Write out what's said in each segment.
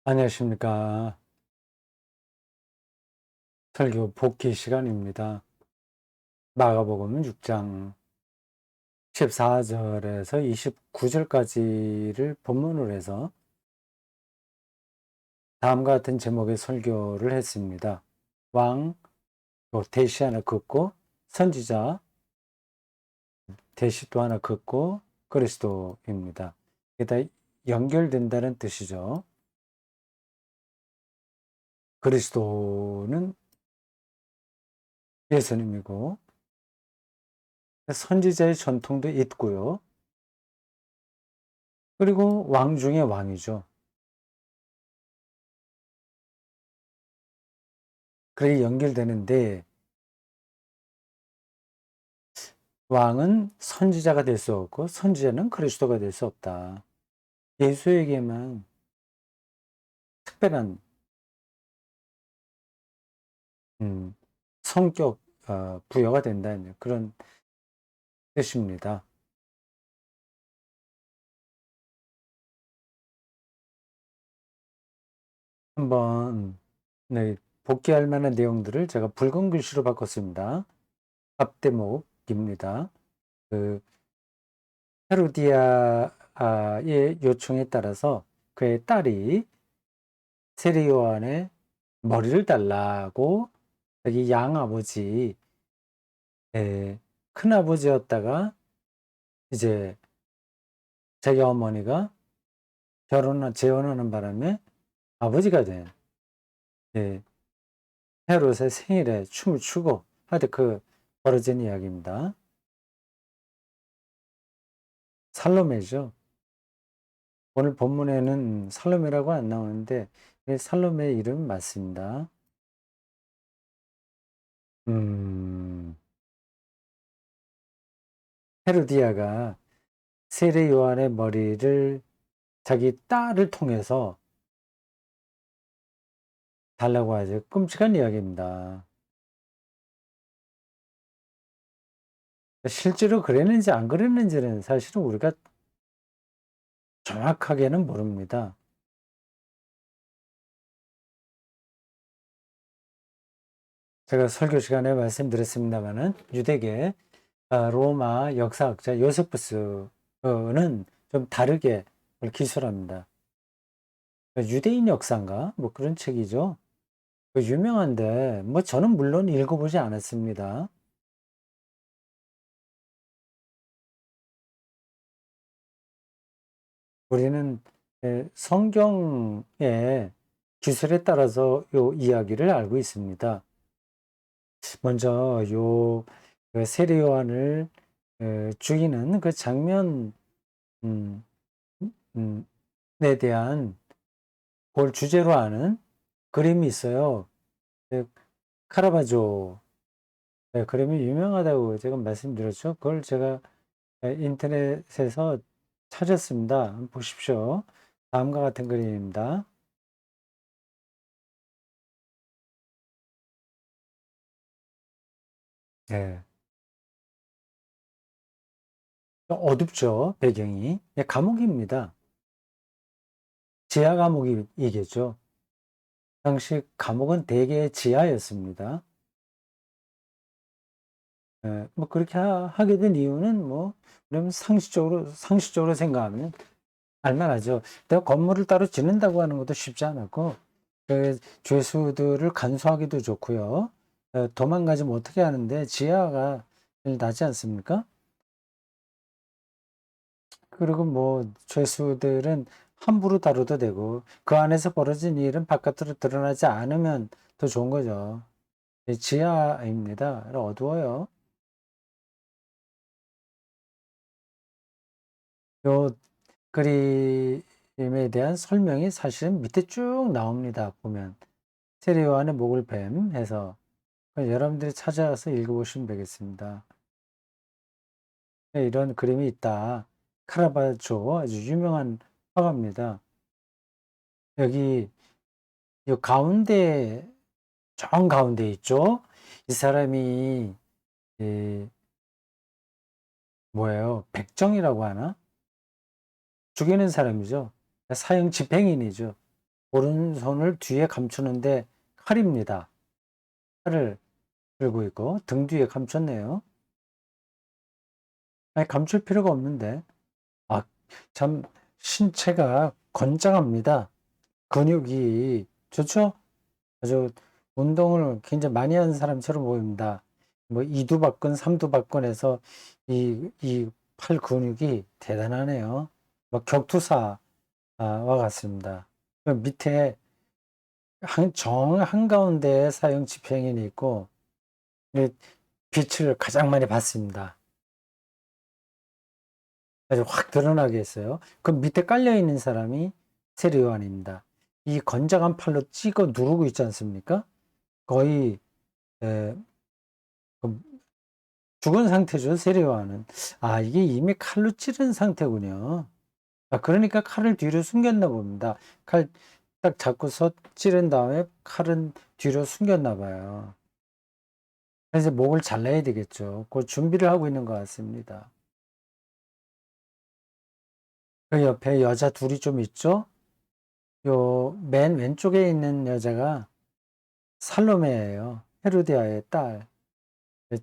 안녕하십니까. 설교 복귀 시간입니다. 마가복음 6장 14절에서 29절까지를 본문으로 해서 다음과 같은 제목의 설교를 했습니다. 왕, 또 대시 하나 긋고, 선지자, 대시 또 하나 긋고, 그리스도입니다. 이게 다 연결된다는 뜻이죠. 그리스도는 예수님이고, 선지자의 전통도 있고요. 그리고 왕 중에 왕이죠. 그게 연결되는데, 왕은 선지자가 될 수 없고 선지자는 그리스도가 될 수 없다. 예수에게만 특별한 음, 성격 부여가 된다는 그런 뜻입니다. 한번 네, 복귀할 만한 내용들을 제가 붉은 글씨로 바꿨습니다. 앞대목입니다. 그 헤로디아의 요청에 따라서 그의 딸이 세례 요한의 머리를 달라고 자기 양아버지 큰아버지였다가 이제 자기 어머니가 재혼하는 바람에 아버지가 된 예, 헤롯의 생일에 춤을 추고 하여튼 벌어진 이야기입니다. 살로메죠. 오늘 본문에는 살로메라고 안 나오는데 살로메 이름 맞습니다. 음, 헤로디아가 세례 요한의 머리를 자기 딸을 통해서 달라고 하죠. 끔찍한 이야기입니다. 실제로 그랬는지 안 그랬는지는 사실은 우리가 정확하게는 모릅니다. 제가 설교 시간에 말씀드렸습니다마는 유대계 로마 역사학자 요세푸스는 좀 다르게 기술합니다. 유대인 역사인가? 뭐 그런 책이죠. 유명한데 뭐 저는 물론 읽어보지 않았습니다. 우리는 성경의 기술에 따라서 요 이야기를 알고 있습니다. 먼저 그 세례 요한을 죽이는 그 장면 음, 에 대한 그걸 주제로 하는 그림이 있어요. 그 카라바조 그림이 유명하다고 제가 말씀드렸죠. 그걸 제가 인터넷에서 찾았습니다. 한번 보십시오. 다음과 같은 그림입니다. 예. 어둡죠, 배경이. 예, 감옥입니다. 지하 감옥이겠죠. 당시 감옥은 대개 지하였습니다. 예, 뭐 그렇게 하게 된 이유는 뭐 그러면 상식적으로 생각하면 알만하죠. 내가 건물을 따로 짓는다고 하는 것도 쉽지 않았고 죄수들을 간수하기도 좋고요. 도망가지 못하게 하는데 지하가 제일 낫지 않습니까? 그리고 뭐 죄수들은 함부로 다뤄도 되고 그 안에서 벌어진 일은 바깥으로 드러나지 않으면 더 좋은 거죠. 지하입니다. 어두워요. 요 그림에 대한 설명이 사실은 밑에 쭉 나옵니다. 보면 세례 요한의 목을 뱀 해서 여러분들이 찾아가서 읽어보시면 되겠습니다. 이런 그림이 있다. 카라바조 아주 유명한 화가입니다. 여기 요 가운데 정 가운데 있죠. 이 사람이 뭐예요? 백정이라고 하나? 죽이는 사람이죠. 사형 집행인이죠. 오른손을 뒤에 감추는데 칼입니다. 칼을 들고 있고 등 뒤에 감췄네요. 아니, 감출 필요가 없는데. 아, 참 신체가 건장합니다. 근육이 좋죠? 아주 운동을 굉장히 많이 하는 사람처럼 보입니다. 뭐 이두박근, 삼두박근에서 이 팔 근육이 대단하네요. 뭐 격투사와 같습니다. 그 밑에 정 한가운데에 사형 집행인이 있고 이 빛을 가장 많이 받습니다. 아주 확 드러나게 했어요. 그 밑에 깔려 있는 사람이 세례요한입니다. 이 건장한 팔로 찍어 누르고 있지 않습니까? 거의 에, 그 죽은 상태죠, 세례요한은. 아, 이게 이미 칼로 찌른 상태군요. 아, 그러니까 칼을 뒤로 숨겼나 봅니다. 칼 딱 잡고서 찌른 다음에 칼은 뒤로 숨겼나 봐요. 그래서 목을 잘라야 되겠죠. 그 준비를 하고 있는 것 같습니다. 그 옆에 여자 둘이 좀 있죠? 요 맨 왼쪽에 있는 여자가 살로메예요. 헤로디아의 딸.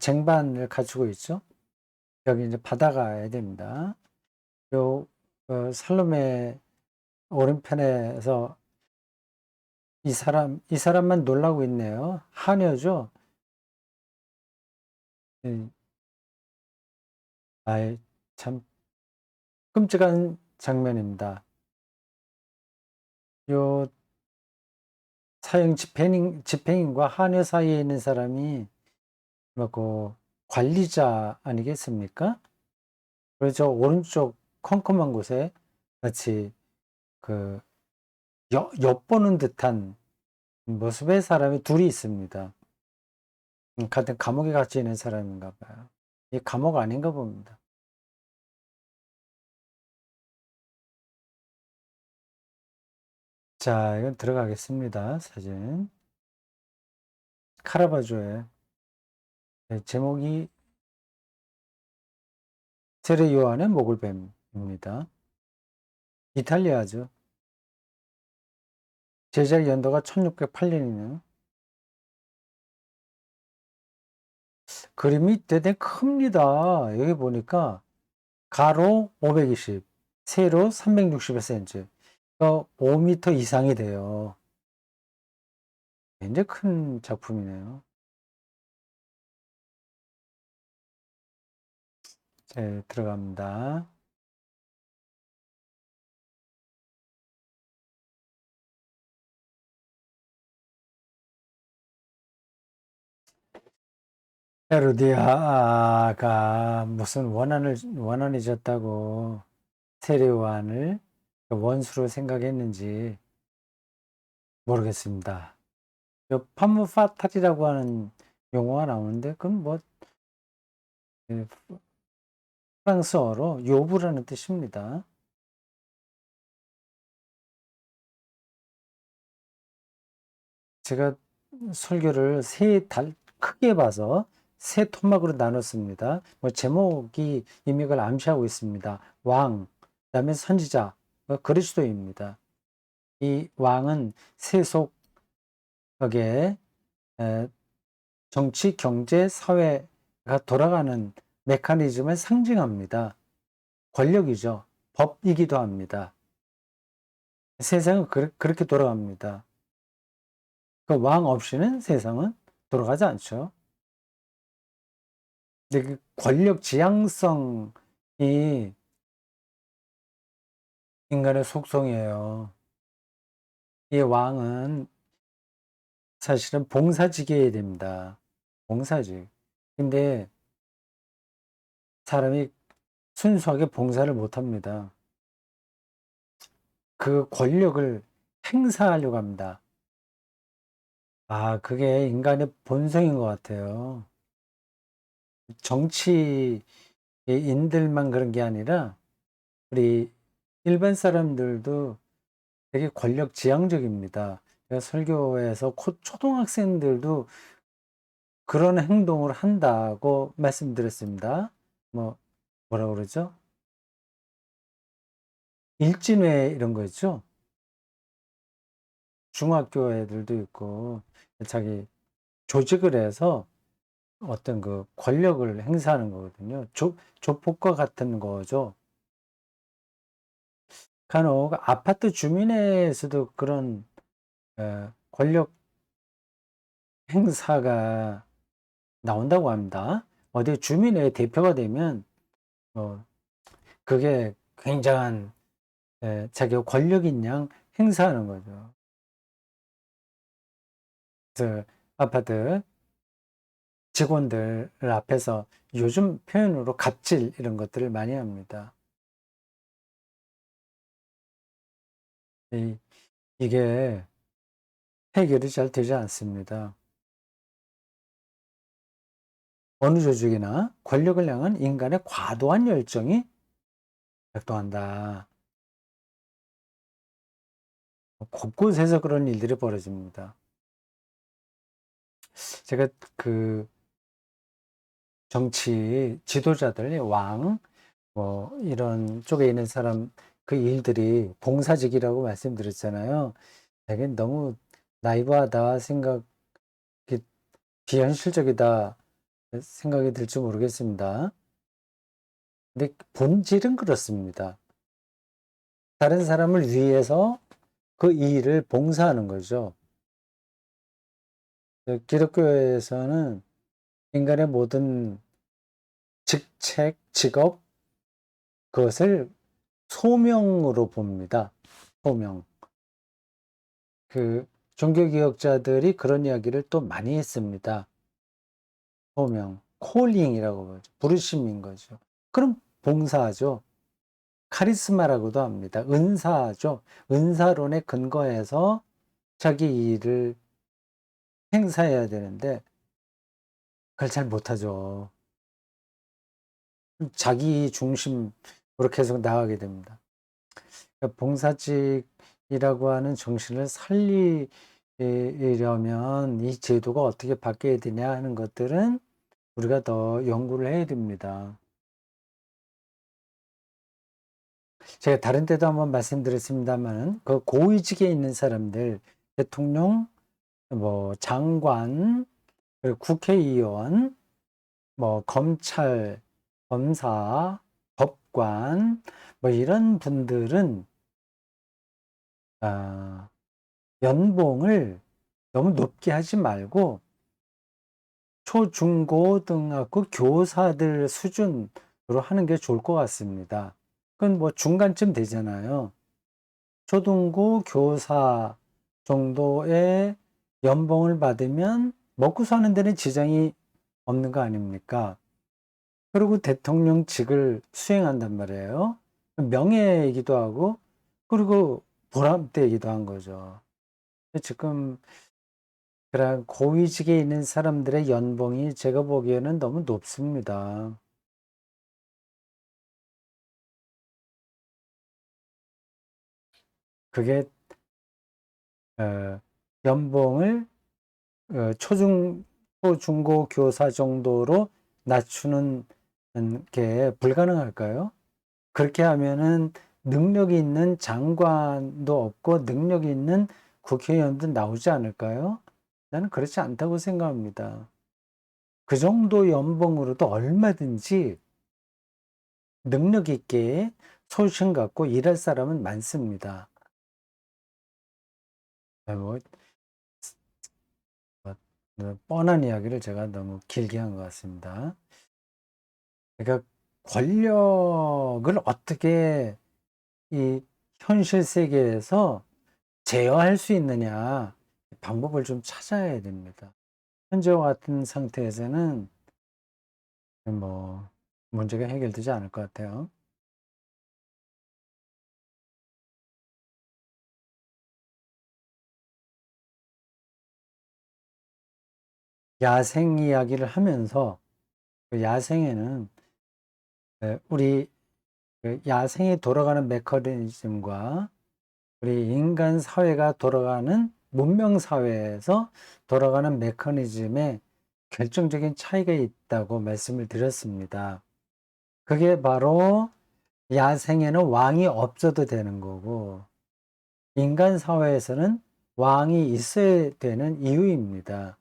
쟁반을 갖추고 있죠? 여기 이제 받아가야 됩니다. 요 살로메 오른편에서 이 사람만 놀라고 있네요. 하녀죠? 음, 아이, 참 끔찍한 장면입니다. 요 사형 집행인과 하녀 사이에 있는 사람이 뭐고 관리자 아니겠습니까? 그래서 오른쪽 컴컴한 곳에 마치 그 엿보는 듯한 모습의 사람이 둘이 있습니다. 같은 감옥에 갇혀 있는 사람인가 봐요. 이 감옥 아닌가 봅니다. 자, 이건 들어가겠습니다. 사진. 카라바조의 제목이 세례 요한의 목을 뱀입니다. 이탈리아죠. 제작 연도가 1608년이네요. 그림이 대단히 큽니다. 여기 보니까 가로 520, 세로 360cm, 5m 이상이 돼요. 굉장히 큰 작품이네요. 네, 들어갑니다. 헤로디아가 무슨 원한이 졌다고 세례요한을 원수로 생각했는지 모르겠습니다. 파무파탈이라고 하는 용어가 나오는데 그건 뭐 예, 프랑스어로 요부라는 뜻입니다. 제가 설교를 크게 봐서 세 토막으로 나눴습니다. 뭐 제목이 이미 그걸 암시하고 있습니다. 왕, 그다음에 선지자, 그리스도입니다. 이 왕은 세속의 정치, 경제, 사회가 돌아가는 메커니즘을 상징합니다. 권력이죠. 법이기도 합니다. 세상은 그렇게 돌아갑니다. 그 왕 없이는 세상은 돌아가지 않죠. 근데 그 권력 지향성이 인간의 속성이에요. 이 왕은 사실은 봉사직이어야 됩니다. 봉사직. 근데 사람이 순수하게 봉사를 못 합니다. 그 권력을 행사하려고 합니다. 아, 그게 인간의 본성인 것 같아요. 정치인들만 그런 게 아니라 우리 일반 사람들도 되게 권력 지향적입니다. 제가 설교에서 초등학생들도 그런 행동을 한다고 말씀드렸습니다. 뭐, 뭐라 그러죠? 일진회 이런 거 있죠? 중학교 애들도 있고 자기 조직을 해서 어떤 그 권력을 행사하는 거거든요. 조폭과 같은 거죠. 간혹 아파트 주민회에서도 그런 권력 행사가 나온다고 합니다. 어디 주민회 대표가 되면 그게 굉장한 자기가 권력인 양 행사하는 거죠. 그래서 아파트 직원들 앞에서 요즘 표현으로 갑질 이런 것들을 많이 합니다. 이게 해결이 잘 되지 않습니다. 어느 조직이나 권력을 향한 인간의 과도한 열정이 작동한다. 곳곳에서 그런 일들이 벌어집니다. 제가 그 정치 지도자들, 왕, 뭐 이런 쪽에 있는 사람 그 일들이 봉사직이라고 말씀드렸잖아요. 되게 너무 나이브하다 생각이 비현실적이다 생각이 들지 모르겠습니다. 근데 본질은 그렇습니다. 다른 사람을 위해서 그 일을 봉사하는 거죠. 기독교에서는 인간의 모든 직책, 직업, 그것을 소명으로 봅니다. 소명. 그 종교개혁자들이 그런 이야기를 또 많이 했습니다. 소명, 콜링이라고 하죠. 부르심인 거죠. 그럼 봉사하죠. 카리스마라고도 합니다. 은사죠. 은사론에 근거해서 자기 일을 행사해야 되는데 그걸 잘 못하죠. 자기 중심으로 계속 나가게 됩니다. 그러니까 봉사직이라고 하는 정신을 살리려면 이 제도가 어떻게 바뀌어야 되냐 하는 것들은 우리가 더 연구를 해야 됩니다. 제가 다른 때도 한번 말씀드렸습니다만은 그 고위직에 있는 사람들, 대통령, 뭐 장관, 그리고 국회의원, 뭐 검찰, 검사, 법관, 뭐 이런 분들은 연봉을 너무 높게 하지 말고 초중고등학교 교사들 수준으로 하는 게 좋을 것 같습니다. 그건 뭐 중간쯤 되잖아요. 초등고 교사 정도의 연봉을 받으면 먹고 사는 데는 지장이 없는 거 아닙니까? 그리고 대통령직을 수행한단 말이에요. 명예이기도 하고, 그리고 보람되기도 한 거죠. 지금 그런 고위직에 있는 사람들의 연봉이 제가 보기에는 너무 높습니다. 그게 연봉을 초중고 교사 정도로 낮추는 게 불가능할까요? 그렇게 하면은 능력이 있는 장관도 없고 능력이 있는 국회의원도 나오지 않을까요? 나는 그렇지 않다고 생각합니다. 그 정도 연봉으로도 얼마든지 능력 있게 소신 갖고 일할 사람은 많습니다. 뭐, 뻔한 이야기를 제가 너무 길게 한 것 같습니다. 그러니까 권력을 어떻게 이 현실 세계에서 제어할 수 있느냐 방법을 좀 찾아야 됩니다. 현재와 같은 상태에서는 뭐 문제가 해결되지 않을 것 같아요. 야생 이야기를 하면서 그 야생에는 우리 그 야생이 돌아가는 메커니즘과 우리 인간 사회가 돌아가는 문명 사회에서 돌아가는 메커니즘에 결정적인 차이가 있다고 말씀을 드렸습니다. 그게 바로 야생에는 왕이 없어도 되는 거고 인간 사회에서는 왕이 있어야 되는 이유입니다.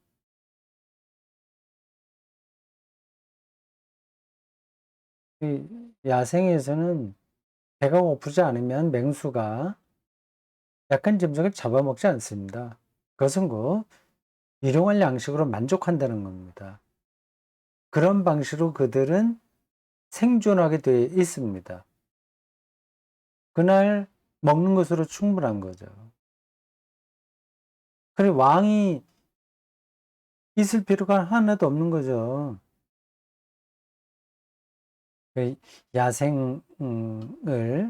이 야생에서는 배가 고프지 않으면 맹수가 약한 짐승을 잡아먹지 않습니다. 그것은 일용할 양식으로 만족한다는 겁니다. 그런 방식으로 그들은 생존하게 되어 있습니다. 그날 먹는 것으로 충분한 거죠. 그래 왕이 있을 필요가 하나도 없는 거죠. 그 야생을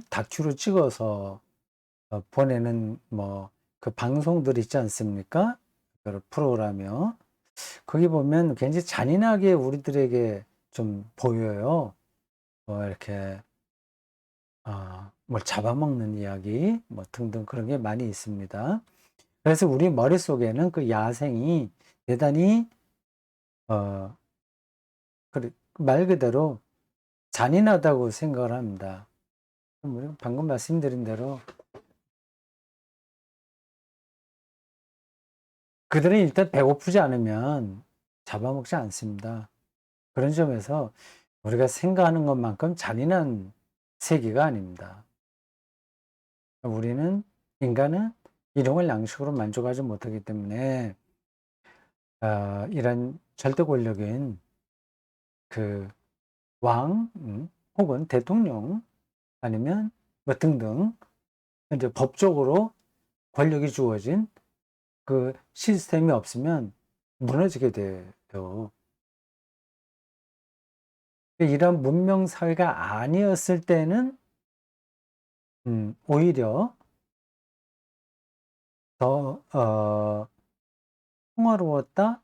다큐로 찍어서 보내는 그 방송들 있지 않습니까? 그 프로그램이요. 거기 보면 굉장히 잔인하게 우리들에게 좀 보여요. 이렇게 뭘 잡아먹는 이야기 등등 그런 게 많이 있습니다. 그래서 우리 머릿속에는 그 야생이 대단히 어, 말 그대로 잔인하다고 생각을 합니다. 우리가 방금 말씀드린 대로 그들은 일단 배고프지 않으면 잡아먹지 않습니다. 그런 점에서 우리가 생각하는 것만큼 잔인한 세계가 아닙니다. 인간은 일용할 양식으로 만족하지 못하기 때문에 이런 절대 권력인 그 왕, 혹은 대통령 아니면 등등 이제 법적으로 권력이 주어진 그 시스템이 없으면 무너지게 돼요. 이런 문명 사회가 아니었을 때는 오히려 더 평화로웠다?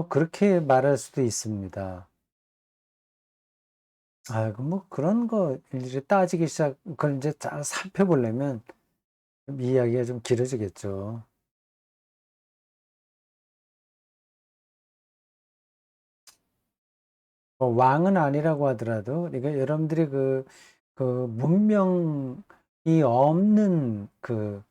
그렇게 말할 수도 있습니다. 그런 거 이제 따지기 그걸 이제 잘 살펴보려면 이야기가 좀 길어지겠죠. 왕은 아니라고 하더라도, 그러니까 여러분들이 그 문명이 없는 그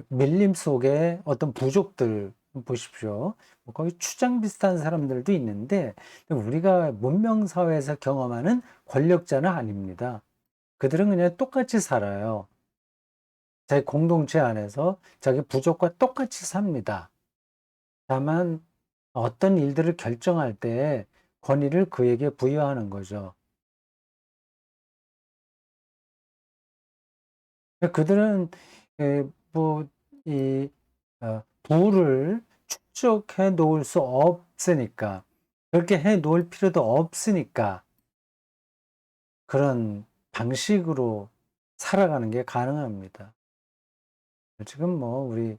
밀림 속에 어떤 부족들 보십시오. 거기 추장 비슷한 사람들도 있는데, 우리가 문명 사회에서 경험하는 권력자는 아닙니다. 그들은 그냥 똑같이 살아요. 자기 공동체 안에서 자기 부족과 똑같이 삽니다. 다만 어떤 일들을 결정할 때 권위를 그에게 부여하는 거죠. 그들은 뭐, 부를 축적해 놓을 수 없으니까, 그렇게 해 놓을 필요도 없으니까, 그런 방식으로 살아가는 게 가능합니다. 지금 우리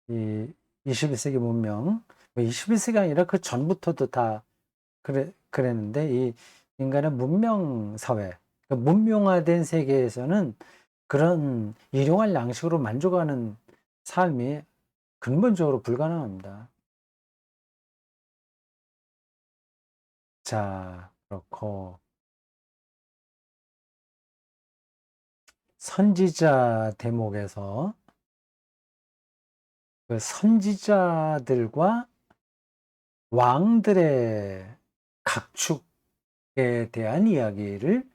이 21세기 문명, 21세기가 아니라 그 전부터도 다 그랬는데, 이 인간의 문명 사회, 문명화된 세계에서는 그런 일용할 양식으로 만족하는 삶이 근본적으로 불가능합니다. 자, 그렇고, 선지자 대목에서 그 선지자들과 왕들의 각축에 대한 이야기를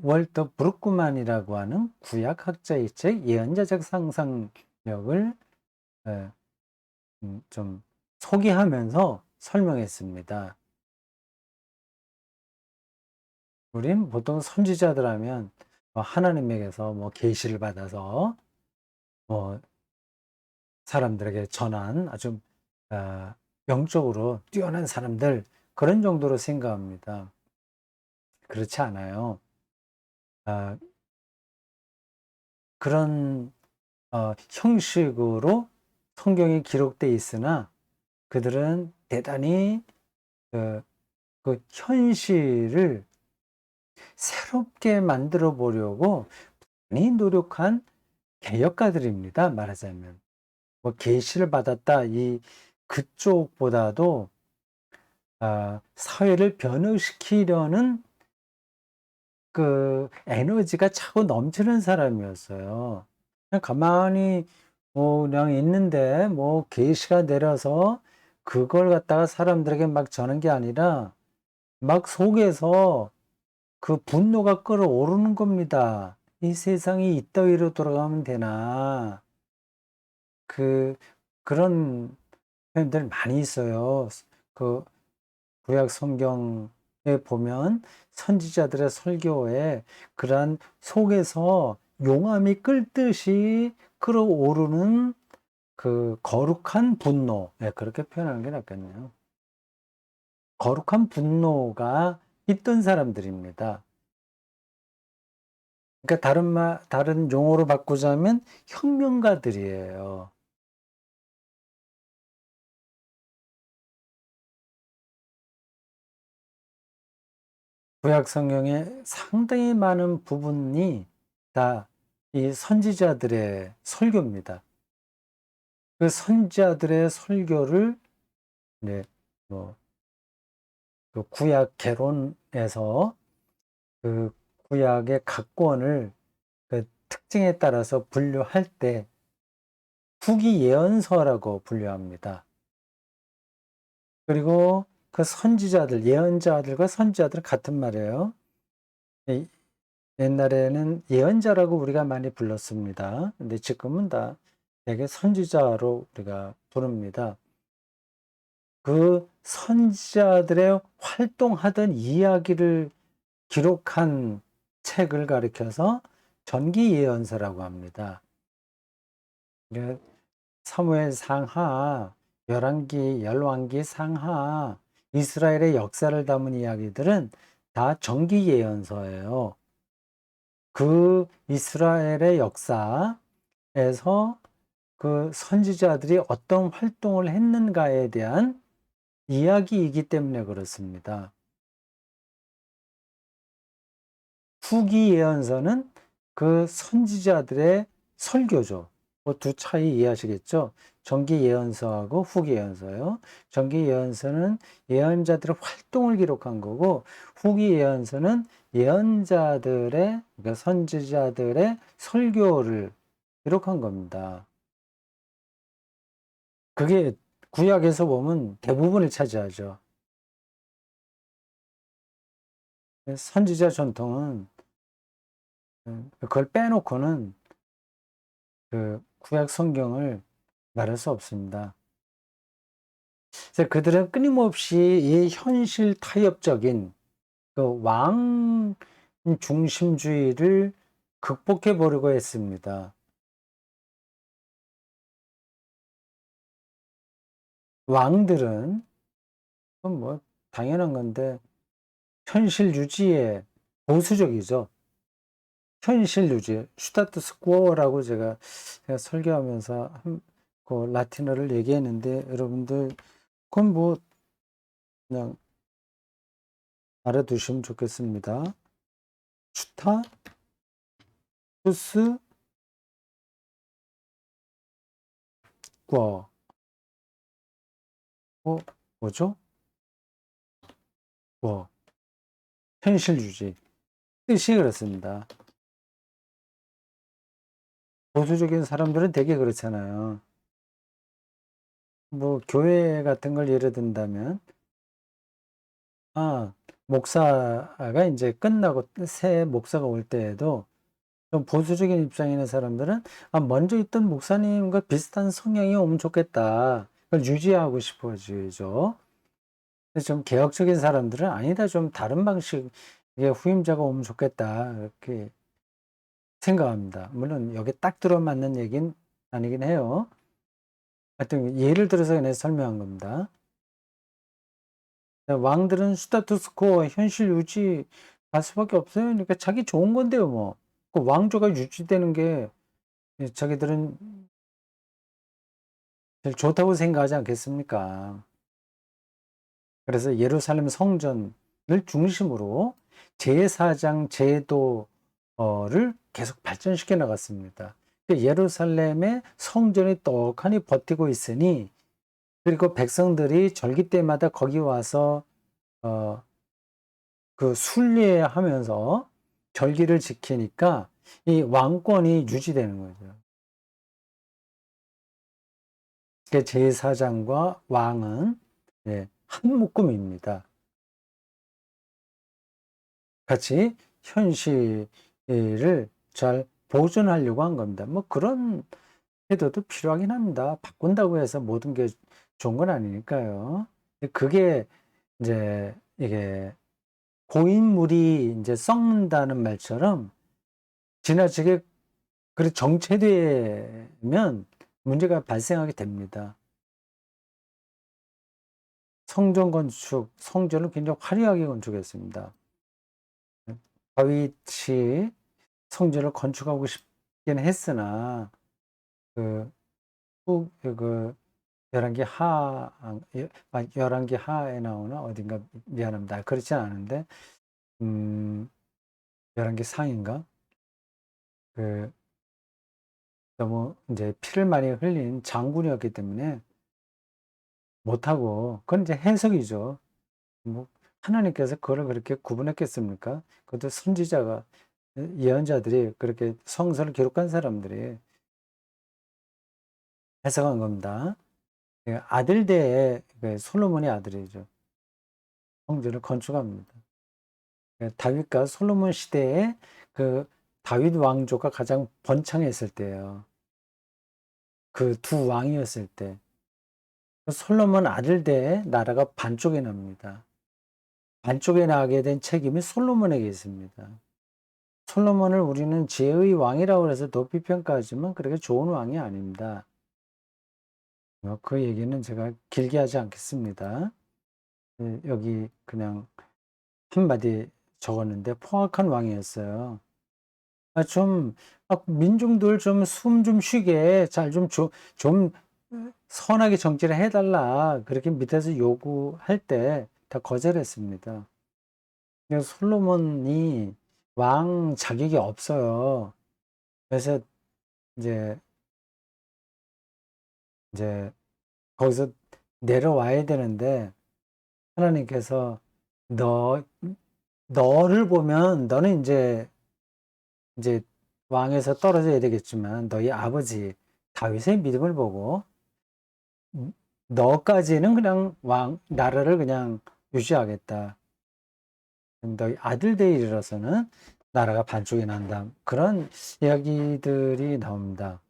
월터 브루크만이라고 하는 구약학자의 책 예언자적 상상력을 좀 소개하면서 설명했습니다. 우린 보통 선지자들 하면 하나님에게서 계시를 받아서 뭐 사람들에게 전한 아주 영적으로 뛰어난 사람들 그런 정도로 생각합니다. 그렇지 않아요. 아, 그런 형식으로 성경이 기록돼 있으나 그들은 대단히 그 현실을 새롭게 만들어 보려고 많이 노력한 개혁가들입니다. 말하자면 계시를 받았다 이 그쪽보다도 사회를 변화시키려는 그 에너지가 차고 넘치는 사람이었어요. 그냥 가만히 그냥 있는데 뭐 계시가 내려서 그걸 갖다가 사람들에게 막 전한 게 아니라 막 속에서 그 분노가 끓어오르는 겁니다. 이 세상이 이따위로 돌아가면 되나. 그 그런 표현들 많이 있어요. 그 구약 성경에 보면 선지자들의 설교에 그러한 속에서 용암이 끓듯이 끓어오르는 그 거룩한 분노, 예, 그렇게 표현하는 게 낫겠네요. 거룩한 분노가 있던 사람들입니다. 그러니까 다른 용어로 바꾸자면 혁명가들이에요. 구약 성경의 상당히 많은 부분이 다 이 선지자들의 설교입니다. 그 선지자들의 설교를 네, 뭐, 그 구약 개론에서 그 구약의 각 권을 그 특징에 따라서 분류할 때 후기 예언서라고 분류합니다. 그리고 그 선지자들, 예언자들과 선지자들은 같은 말이에요. 옛날에는 예언자라고 우리가 많이 불렀습니다. 근데 지금은 다 되게 선지자로 우리가 부릅니다. 그 선지자들의 활동하던 이야기를 기록한 책을 가리켜서 전기 예언서라고 합니다. 사무엘 상하, 열왕기, 열왕기 상하, 이스라엘의 역사를 담은 이야기들은 다 전기 예언서예요. 그 이스라엘의 역사에서 그 선지자들이 어떤 활동을 했는가에 대한 이야기이기 때문에 그렇습니다. 후기 예언서는 그 선지자들의 설교죠. 두 차이 이해하시겠죠? 전기 예언서하고 후기 예언서요. 전기 예언서는 예언자들의 활동을 기록한 거고, 후기 예언서는 예언자들의, 그러니까 선지자들의 설교를 기록한 겁니다. 그게 구약에서 보면 대부분을 차지하죠. 선지자 전통은 그걸 빼놓고는 그 구약 성경을 말할 수 없습니다. 그래서 그들은 끊임없이 이 현실 타협적인 그 왕 중심주의를 극복해 보려고 했습니다. 왕들은 그건 뭐 당연한 건데 현실 유지에 보수적이죠. 현실 유지, 슈타투스 쿠오라고 제가 설교하면서 그 라틴어를 얘기했는데 여러분들 그건 뭐 그냥 알아두시면 좋겠습니다. 슈타투스 쿠오, 뭐죠? 뭐 현실 유지 뜻이 그렇습니다. 보수적인 사람들은 되게 그렇잖아요. 뭐 교회 같은 걸 예를 든다면 아, 목사가 이제 끝나고 새 목사가 올 때에도 좀 보수적인 입장에 있는 사람들은 먼저 있던 목사님과 비슷한 성향이 오면 좋겠다. 그걸 유지하고 싶어지죠. 근데 좀 개혁적인 사람들은 아니다. 좀 다른 방식의 후임자가 오면 좋겠다. 이렇게 생각합니다. 물론 여기 딱 들어맞는 얘기는 아니긴 해요. 하여튼 예를 들어서 그냥 설명한 겁니다. 왕들은 스타투스코어 현실 유지 할 수밖에 없어요. 그러니까 자기 좋은 건데요, 뭐. 그 왕조가 유지되는 게 자기들은 제일 좋다고 생각하지 않겠습니까? 그래서 예루살렘 성전을 중심으로 제사장 제도를 계속 발전시켜 나갔습니다. 예루살렘의 성전이 떡하니 버티고 있으니 그리고 백성들이 절기 때마다 거기 와서 어, 그 순례하면서 절기를 지키니까 이 왕권이 유지되는 거죠. 제사장과 왕은 한 묶음입니다. 같이 현실을 잘 보존하려고 한 겁니다. 뭐 그런 태도도 필요하긴 합니다. 바꾼다고 해서 모든 게 좋은 건 아니니까요. 그게 이제 이게 고인물이 이제 썩는다는 말처럼 지나치게 그렇게 정체되면 문제가 발생하게 됩니다. 성전 건축, 성전을 굉장히 화려하게 건축했습니다. 다윗이 성전을 건축하고 싶긴 했으나 그, 그 열왕기 열왕기 하에 나오나 어딘가 미안합니다. 그렇지 않은데 열왕기 상인가 그 너무 이제 피를 많이 흘린 장군이었기 때문에 못하고 그건 이제 해석이죠. 뭐 하나님께서 그걸 그렇게 구분했겠습니까? 그것도 선지자가 예언자들이 그렇게 성서를 기록한 사람들이 해석한 겁니다. 아들 대에 솔로몬의 아들이죠. 성전을 건축합니다. 다윗과 솔로몬 시대에 그 다윗 왕조가 가장 번창했을 때예요. 그 두 왕이었을 때. 솔로몬 아들 대에 나라가 반쪽에 납니다. 반쪽에 나게 된 책임이 솔로몬에게 있습니다. 솔로몬을 우리는 지혜의 왕이라고 해서 높이 평가하지만 그렇게 좋은 왕이 아닙니다. 그 얘기는 제가 길게 하지 않겠습니다. 여기 그냥 한마디 적었는데 포악한 왕이었어요. 민중들 좀 숨 좀 쉬게 좀 선하게 정치를 해달라. 그렇게 밑에서 요구할 때 다 거절했습니다. 그래서 솔로몬이 왕 자격이 없어요. 그래서 이제 이제 거기서 내려와야 되는데 하나님께서 너 너를 보면 너는 이제 왕에서 떨어져야 되겠지만 너희 아버지 다윗의 믿음을 보고 너까지는 그냥 나라를 그냥 유지하겠다. 너희 아들 대에 이르러서는 나라가 반쪽이 난다. 그런 이야기들이 나옵니다.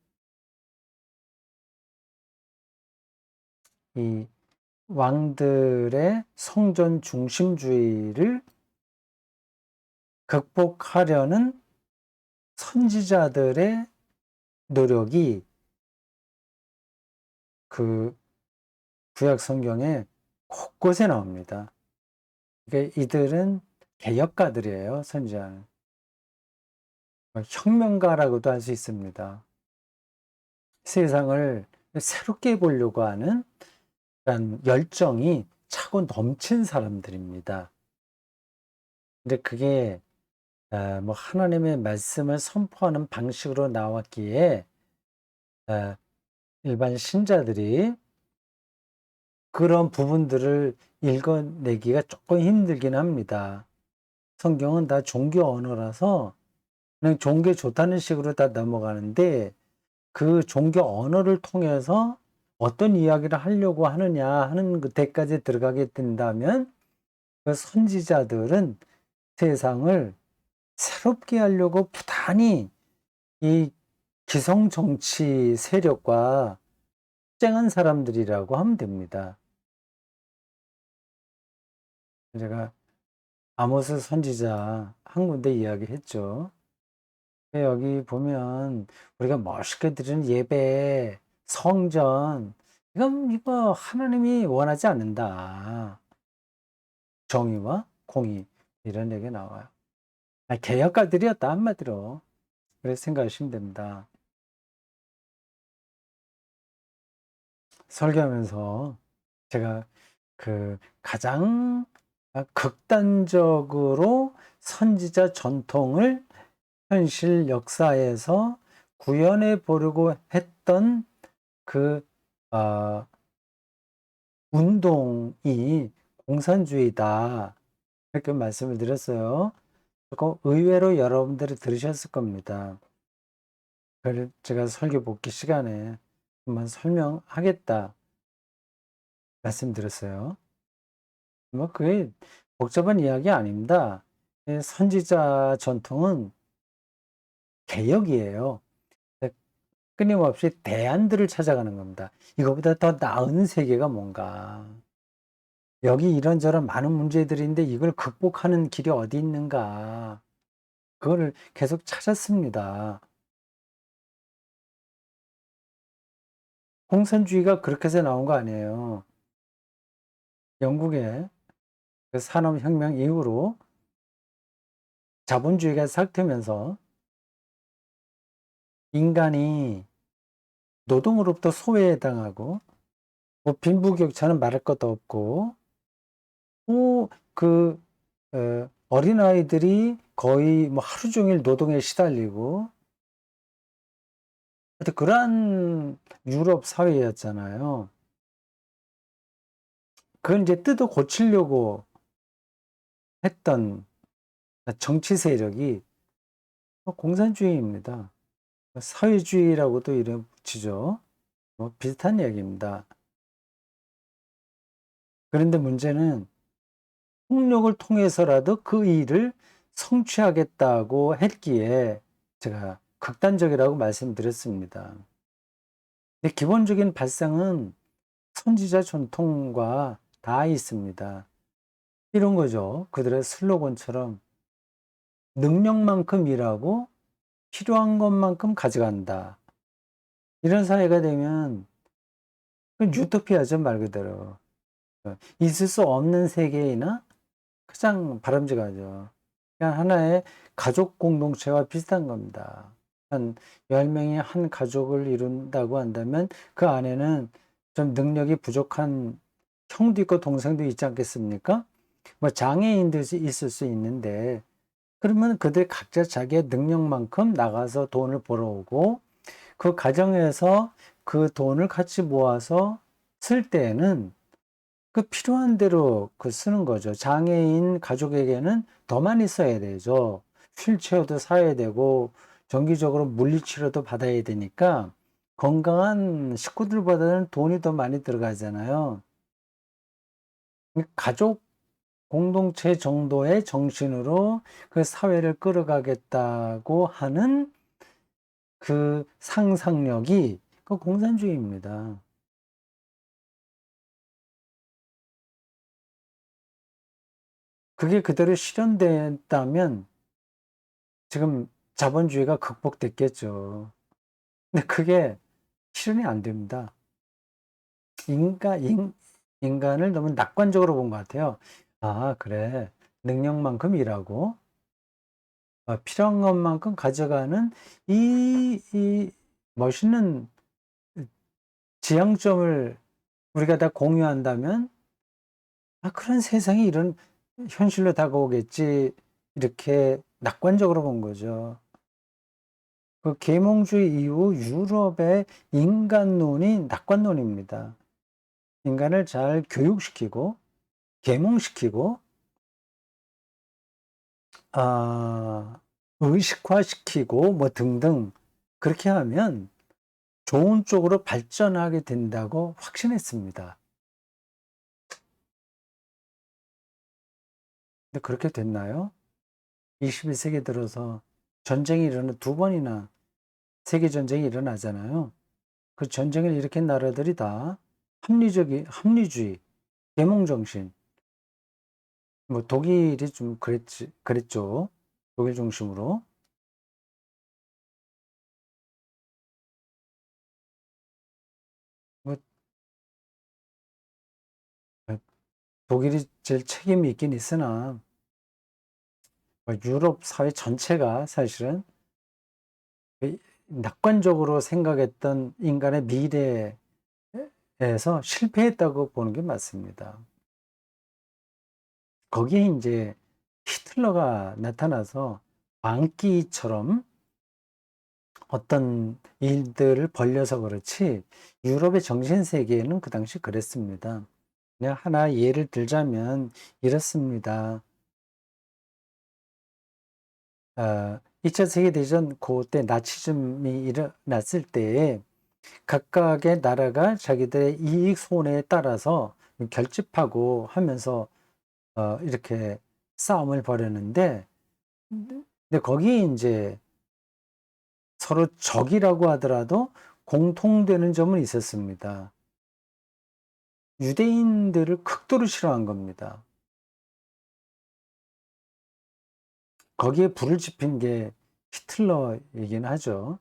이 왕들의 성전 중심주의를 극복하려는 선지자들의 노력이 그 구약 성경에 곳곳에 나옵니다. 그러니까 이들은 개혁가들이에요, 선지자는. 혁명가라고도 할 수 있습니다. 세상을 새롭게 보려고 하는 그런 열정이 차고 넘친 사람들입니다. 근데 그게 뭐 하나님의 말씀을 선포하는 방식으로 나왔기에 일반 신자들이 그런 부분들을 읽어내기가 조금 힘들긴 합니다. 성경은 다 종교 언어라서 그냥 종교 좋다는 식으로 다 넘어가는데 그 종교 언어를 통해서 어떤 이야기를 하려고 하느냐 하는 그 데까지 들어가게 된다면 그 선지자들은 세상을 새롭게 하려고 부단히 이 기성 정치 세력과 쟁한 사람들이라고 하면 됩니다. 제가 아모스 선지자 한 군데 이야기했죠. 여기 보면 우리가 멋있게 드리는 예배, 성전, 이거 하나님이 원하지 않는다. 정의와 공의 이런 얘기 나와요. 개혁가들이었다 한마디로 그렇게 생각하시면 됩니다. 설교하면서 제가 그 가장 극단적으로 선지자 전통을 현실 역사에서 구현해 보려고 했던 그 운동이 공산주의다 이렇게 말씀을 드렸어요. 조금 의외로 여러분들이 들으셨을 겁니다. 그걸 제가 설교 복귀 시간에 한번 설명하겠다 말씀드렸어요. 뭐 그게 복잡한 이야기 아닙니다. 선지자 전통은 개혁이에요. 네, 끊임없이 대안들을 찾아가는 겁니다. 이거보다 더 나은 세계가 뭔가? 여기 이런저런 많은 문제들인데 이걸 극복하는 길이 어디 있는가? 그거를 계속 찾았습니다. 공산주의가 그렇게 해서 나온 거 아니에요. 영국의 그 산업혁명 이후로 자본주의가 싹트면서 인간이 노동으로부터 소외당하고 뭐 빈부격차는 말할 것도 없고 그 어린아이들이 거의 뭐 하루 종일 노동에 시달리고 하여튼 그러한 유럽 사회였잖아요. 그걸 이제 뜯어 고치려고 했던 정치 세력이 공산주의입니다. 사회주의라고도 이름 붙이죠. 뭐 비슷한 얘기입니다. 그런데 문제는 폭력을 통해서라도 그 일을 성취하겠다고 했기에 제가 극단적이라고 말씀드렸습니다. 근데 기본적인 발상은 선지자 전통과 다 있습니다. 이런 거죠. 그들의 슬로건처럼 능력만큼 일하고 필요한 것만큼 가져간다. 이런 사회가 되면 유토피아죠, 말 그대로. 있을 수 없는 세계이나 가장 바람직하죠. 그냥 하나의 가족 공동체와 비슷한 겁니다. 한 10명이 한 가족을 이룬다고 한다면 그 안에는 좀 능력이 부족한 형도 있고 동생도 있지 않겠습니까? 뭐 장애인도 있을 수 있는데 그러면 그들 각자 자기의 능력만큼 나가서 돈을 벌어오고 그 가정에서 그 돈을 같이 모아서 쓸 때에는 그 필요한 대로 그 쓰는 거죠. 장애인 가족에게는 더 많이 써야 되죠. 휠체어도 사야 되고 정기적으로 물리치료도 받아야 되니까 건강한 식구들보다는 돈이 더 많이 들어가잖아요. 가족 공동체 정도의 정신으로 그 사회를 끌어가겠다고 하는 그 상상력이 그 공산주의입니다. 그게 그대로 실현됐다면 지금 자본주의가 극복됐겠죠. 근데 그게 실현이 안 됩니다. 인간, 인간을 너무 낙관적으로 본 것 같아요. 아, 그래. 능력만큼 일하고, 필요한 것만큼 가져가는 이 멋있는 지향점을 우리가 다 공유한다면, 그런 세상이 이런 현실로 다가오겠지. 이렇게 낙관적으로 본 거죠. 그 계몽주의 이후 유럽의 인간론이 낙관론입니다. 인간을 잘 교육시키고 계몽시키고 의식화시키고 뭐 등등 그렇게 하면 좋은 쪽으로 발전하게 된다고 확신했습니다. 근데 그렇게 됐나요? 21세기 들어서 전쟁이 일어나 두 번이나 세계 전쟁이 일어나잖아요. 그 전쟁을 일으킨 나라들이 다 합리주의, 계몽 정신. 뭐 독일이 좀 그랬죠. 독일 중심으로. 뭐 독일이 제일 책임이 있긴 있으나 뭐 유럽 사회 전체가 사실은 낙관적으로 생각했던 인간의 미래에서 실패했다고 보는 게 맞습니다. 거기에 이제 히틀러가 나타나서 광기처럼 어떤 일들을 벌려서 그렇지 유럽의 정신 세계는 그 당시 그랬습니다. 그냥 하나 예를 들자면 이렇습니다. 2차 세계대전 그때 나치즘이 일어났을 때 각각의 나라가 자기들의 이익 손해에 따라서 결집하고 하면서 이렇게 싸움을 벌였는데, 근데 거기 이제 서로 적이라고 하더라도 공통되는 점은 있었습니다. 유대인들을 극도로 싫어한 겁니다. 거기에 불을 지핀 게 히틀러이긴 하죠.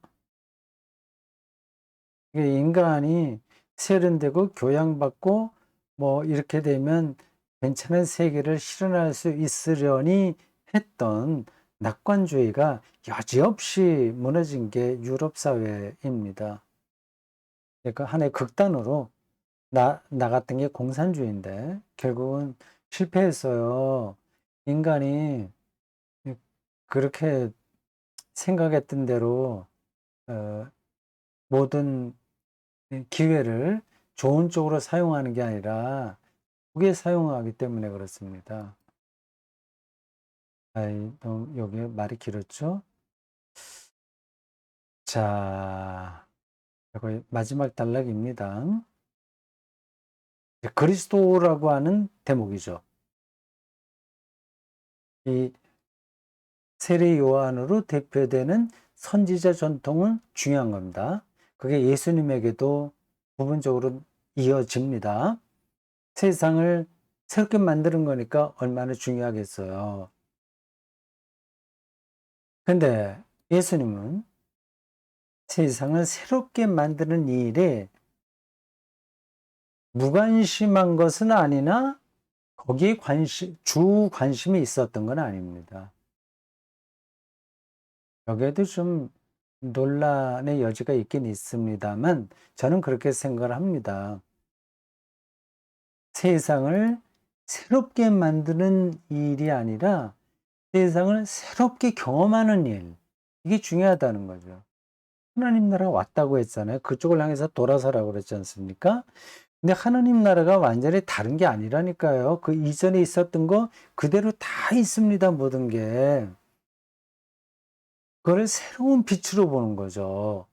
이게 인간이 세련되고 교양받고 뭐 이렇게 되면 괜찮은 세계를 실현할 수 있으려니 했던 낙관주의가 여지없이 무너진 게 유럽 사회입니다. 그러니까 하나의 극단으로 나갔던 게 공산주의인데 결국은 실패했어요. 인간이 그렇게 생각했던 대로 어, 모든 기회를 좋은 쪽으로 사용하는 게 아니라 그게 사용하기 때문에 그렇습니다. 너무 여기 말이 길었죠? 자, 이거 마지막 단락입니다. 그리스도라고 하는 대목이죠. 이 세례 요한으로 대표되는 선지자 전통은 중요한 겁니다. 그게 예수님에게도 부분적으로 이어집니다. 세상을 새롭게 만드는 거니까 얼마나 중요하겠어요. 근데 예수님은 세상을 새롭게 만드는 일에 무관심한 것은 아니나 거기에 주 관심이 있었던 건 아닙니다. 여기에도 좀 논란의 여지가 있긴 있습니다만 저는 그렇게 생각을 합니다. 세상을 새롭게 만드는 일이 아니라 세상을 새롭게 경험하는 일, 이게 중요하다는 거죠. 하나님 나라가 왔다고 했잖아요. 그쪽을 향해서 돌아서라고 그랬지 않습니까? 근데 하나님 나라가 완전히 다른 게 아니라니까요. 그 이전에 있었던 거 그대로 다 있습니다. 모든 게. 그걸 새로운 빛으로 보는 거죠.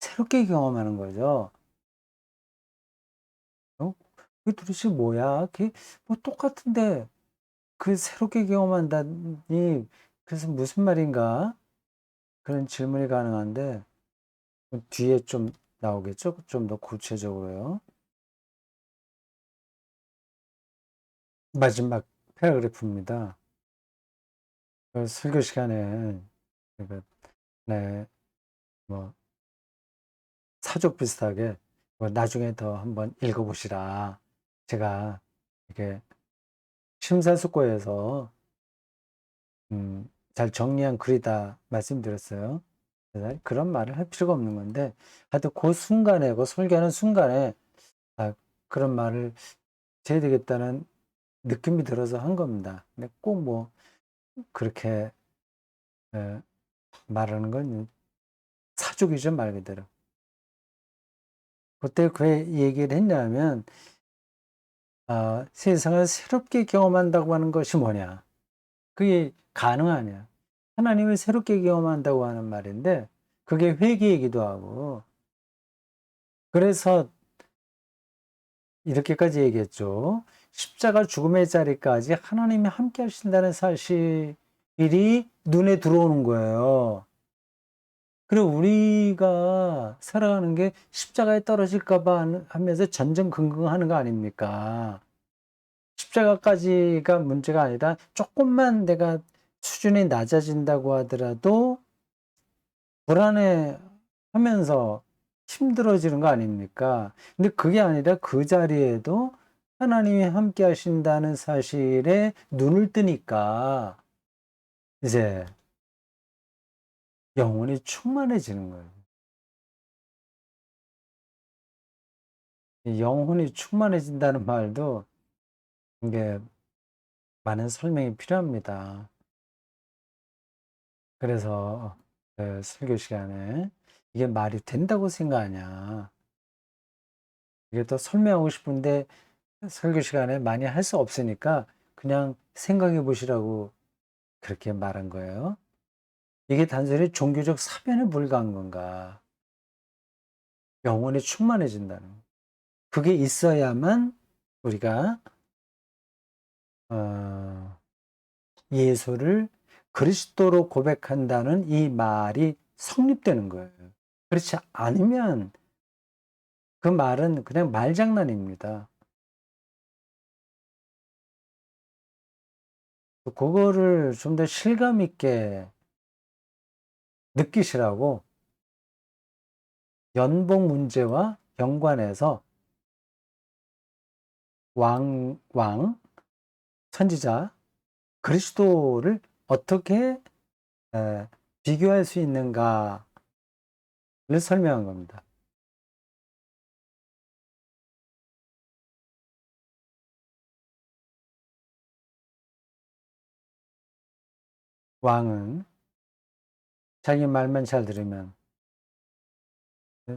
새롭게 경험하는 거죠. 그게 도대체 뭐야? 그게 뭐 똑같은데 그 새롭게 경험한다니 그래서 무슨 말인가? 그런 질문이 가능한데 뒤에 좀 나오겠죠? 좀 더 구체적으로요. 마지막 패러그래프입니다. 그 설교 시간에 제가 네, 뭐 사족 비슷하게 뭐 나중에 더 한번 읽어보시라. 제가 이게 심사숙고해서 잘 정리한 글이다 말씀드렸어요. 그래서 그런 말을 할 필요가 없는 건데 하여튼 그 순간에 그 설교하는 순간에 아, 그런 말을 해야 되겠다는 느낌이 들어서 한 겁니다. 근데 꼭 뭐 그렇게 에, 말하는 건 사족이죠 말 그대로. 그때 왜 얘기를 했냐면 세상을 새롭게 경험한다고 하는 것이 뭐냐? 그게 가능하냐? 하나님을 새롭게 경험한다고 하는 말인데 그게 회개이기도 하고 그래서 이렇게까지 얘기했죠. 십자가 죽음의 자리까지 하나님이 함께 하신다는 사실이 눈에 들어오는 거예요. 그리고 우리가 살아가는 게 십자가에 떨어질까 봐 하면서 전전긍긍하는 거 아닙니까? 십자가까지가 문제가 아니라 조금만 내가 수준이 낮아진다고 하더라도 불안해하면서 힘들어지는 거 아닙니까? 근데 그게 아니라 그 자리에도 하나님이 함께 하신다는 사실에 눈을 뜨니까 이제 영혼이 충만해지는 거예요. 이 영혼이 충만해진다는 말도 이게 많은 설명이 필요합니다. 그래서 그 설교 시간에 이게 말이 된다고 생각하냐? 이게 또 설명하고 싶은데 설교 시간에 많이 할 수 없으니까 그냥 생각해 보시라고 그렇게 말한 거예요. 이게 단순히 종교적 사변에 불과한 건가? 영혼이 충만해진다는 거예요. 그게 있어야만 우리가 예수를 그리스도로 고백한다는 이 말이 성립되는 거예요. 그렇지 않으면 그 말은 그냥 말장난입니다. 그거를 좀 더 실감 있게 느끼시라고 연봉 문제와 연관해서 왕, 선지자, 그리스도를 어떻게 비교할 수 있는가를 설명한 겁니다. 왕은 자기 말만 잘 들으면,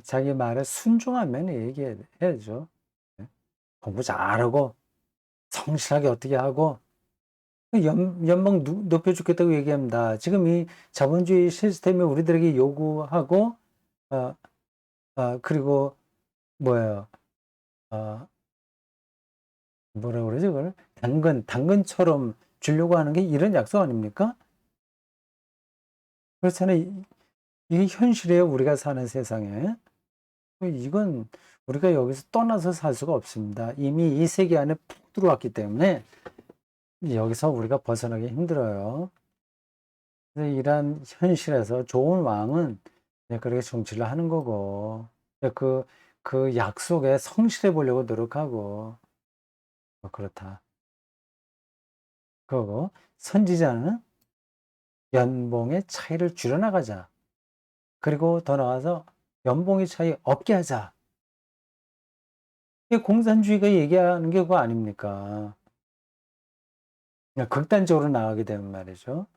자기 말에 순종하면 얘기해야죠. 공부 잘하고, 성실하게 어떻게 하고, 연봉 높여주겠다고 얘기합니다. 지금 이 자본주의 시스템이 우리들에게 요구하고, 어, 그리고 뭐예요? 어, 뭐라 그러지, 그걸? 당근처럼 주려고 하는 게 이런 약속 아닙니까? 그렇잖아요. 이게 현실이에요, 우리가 사는 세상에. 이건 우리가 여기서 떠나서 살 수가 없습니다. 이미 이 세계 안에 푹 들어왔기 때문에 여기서 우리가 벗어나기 힘들어요. 그래서 이러한 현실에서 좋은 왕은 그렇게 정치를 하는 거고, 그, 그 약속에 성실해 보려고 노력하고, 뭐 그렇다. 그거고, 선지자는 연봉의 차이를 줄여나가자. 그리고 더 나아가서 연봉의 차이 없게 하자. 이게 공산주의가 얘기하는 게 그거 아닙니까? 그냥 극단적으로 나가게 되면 말이죠.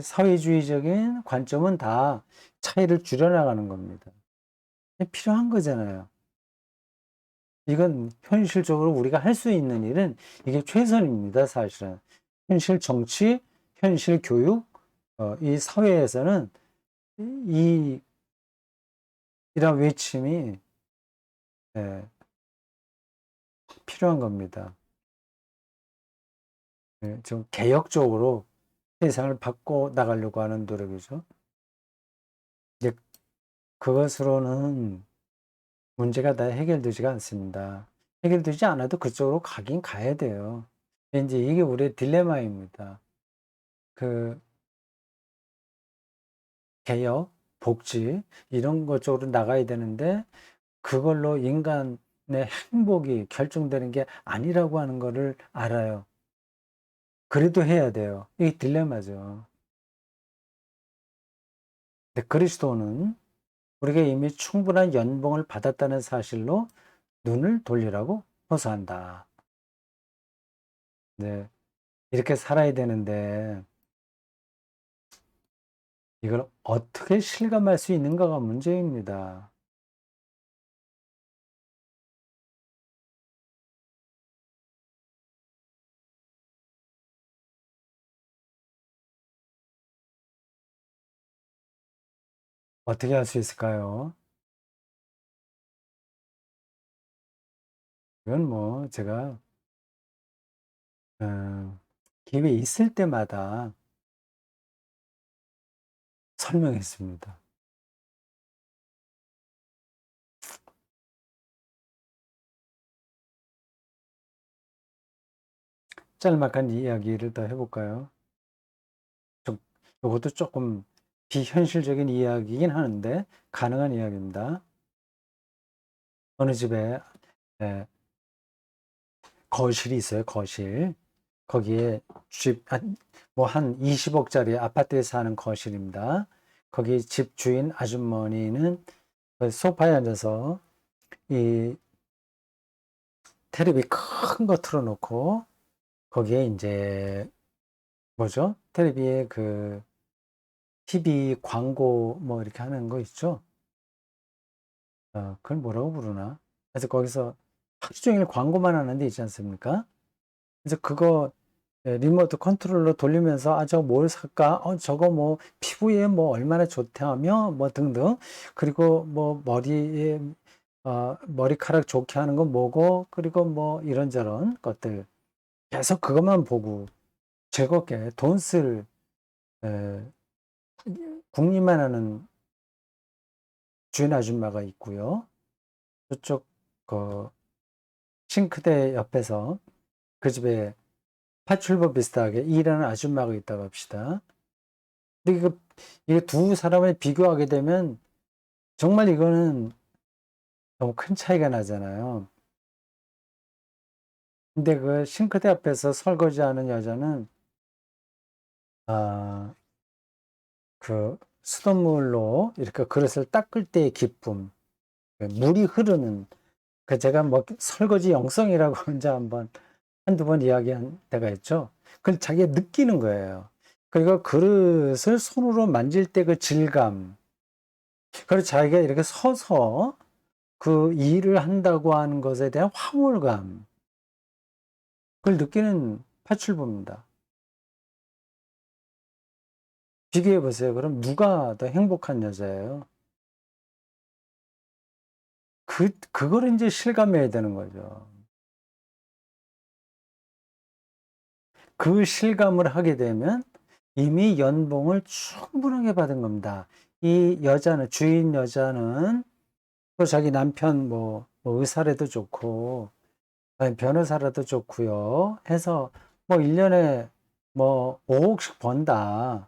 사회주의적인 관점은 다 차이를 줄여나가는 겁니다. 필요한 거잖아요. 이건 현실적으로 우리가 할 수 있는 일은 이게 최선입니다, 사실은. 현실 정치, 현실 교육, 이 사회에서는 이, 이런 외침이 예, 필요한 겁니다. 좀 개혁적으로 세상을 바꿔 나가려고 하는 노력이죠. 이제 그것으로는 문제가 다 해결되지가 않습니다. 해결되지 않아도 그쪽으로 가긴 가야 돼요. 이제 이게 우리의 딜레마입니다. 그 개혁, 복지 이런 것 쪽으로 나가야 되는데 그걸로 인간의 행복이 결정되는 게 아니라고 하는 거를 알아요. 그래도 해야 돼요. 이게 딜레마죠. 근데 그리스도는 우리가 이미 충분한 연봉을 받았다는 사실로 눈을 돌리라고 호소한다. 네, 이렇게 살아야 되는데 이걸 어떻게 실감할 수 있는가가 문제입니다. 어떻게 할 수 있을까요? 이건 뭐 제가 기회 있을 때마다 설명했습니다. 짤막한 이야기를 더 해볼까요? 좀, 이것도 조금 비현실적인 이야기이긴 하는데 가능한 이야기입니다. 어느 집에 예, 거실이 있어요, 거실. 거기에 뭐한 20억짜리 아파트에 사는 거실입니다. 거기 집 주인 아주머니는 그 소파에 앉아서 이 테레비 큰 거 틀어놓고 거기에 이제 뭐죠? 텔레비에 그 TV 광고 뭐 이렇게 하는 거 있죠? 그걸 뭐라고 부르나? 그래서 거기서 하루 종일 광고만 하는 데 있지 않습니까? 그래서 그거 리모트 컨트롤러 돌리면서 아, 저거 뭘 살까? 저거 뭐 피부에 뭐 얼마나 좋다며 뭐 등등. 그리고 뭐 머리에 머리카락 좋게 하는 건 뭐고, 그리고 뭐 이런저런 것들 계속 그것만 보고 즐겁게 돈 쓸 궁리만 하는 주인 아줌마가 있고요. 저쪽 그 싱크대 옆에서 그 집에 파출부 비슷하게 일하는 아줌마가 있다고 합시다. 근데 이거 두 사람을 비교하게 되면 정말 이거는 너무 큰 차이가 나잖아요. 근데 그 싱크대 앞에서 설거지하는 여자는 아, 그 수돗물로 이렇게 그릇을 닦을 때의 기쁨, 그 물이 흐르는 그 제가 뭐 설거지 영성이라고 혼자 한두 번 이야기한 때가 있죠. 그걸 자기가 느끼는 거예요. 그리고 그릇을 손으로 만질 때 그 질감, 그리고 자기가 이렇게 서서 그 일을 한다고 하는 것에 대한 화물감, 그걸 느끼는 파출부입니다. 비교해 보세요. 그럼 누가 더 행복한 여자예요? 그걸 이제 실감해야 되는 거죠. 그 실감을 하게 되면 이미 연봉을 충분하게 받은 겁니다. 이 여자는, 주인 여자는 또 자기 남편 뭐 의사라도 좋고, 아니, 변호사라도 좋고요. 해서 뭐 1년에 뭐 5억씩 번다.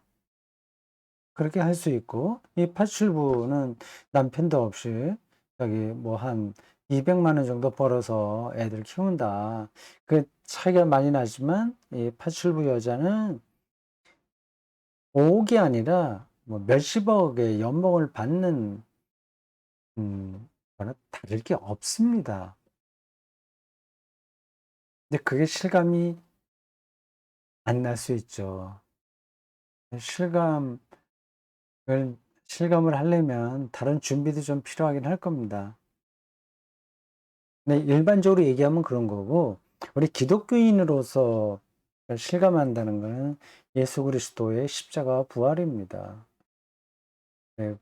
그렇게 할 수 있고, 이 파출부는 남편도 없이 여기 뭐 한 200만 원 정도 벌어서 애들 키운다. 그 차이가 많이 나지만 이 파출부 여자는 5억이 아니라 뭐 몇십억의 연봉을 받는 거는 다를 게 없습니다. 근데 그게 실감이 안 날 수 있죠. 실감을 실감을 하려면 다른 준비도 좀 필요하긴 할 겁니다. 네, 일반적으로 얘기하면 그런 거고, 우리 기독교인으로서 실감한다는 것은 예수 그리스도의 십자가 부활입니다. 네,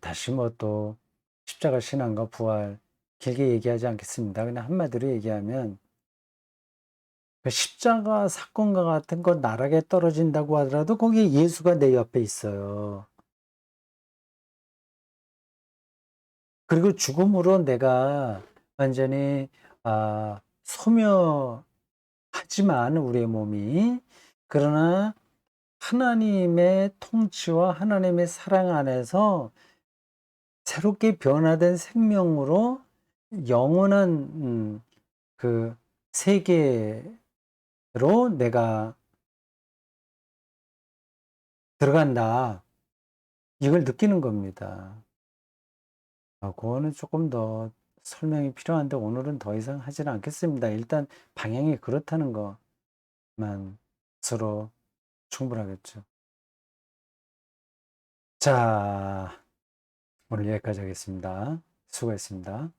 다시 뭐 또 십자가 신앙과 부활 길게 얘기하지 않겠습니다. 그냥 한마디로 얘기하면 그 십자가 사건과 같은 거 나락에 떨어진다고 하더라도 거기에 예수가 내 옆에 있어요. 그리고 죽음으로 내가 완전히 소멸하지만 우리의 몸이, 그러나 하나님의 통치와 하나님의 사랑 안에서 새롭게 변화된 생명으로 영원한 그 세계로 내가 들어간다. 이걸 느끼는 겁니다. 그거는 조금 더 설명이 필요한데 오늘은 더 이상 하지는 않겠습니다. 일단 방향이 그렇다는 것만 서로 충분하겠죠. 자, 오늘 여기까지 하겠습니다. 수고했습니다.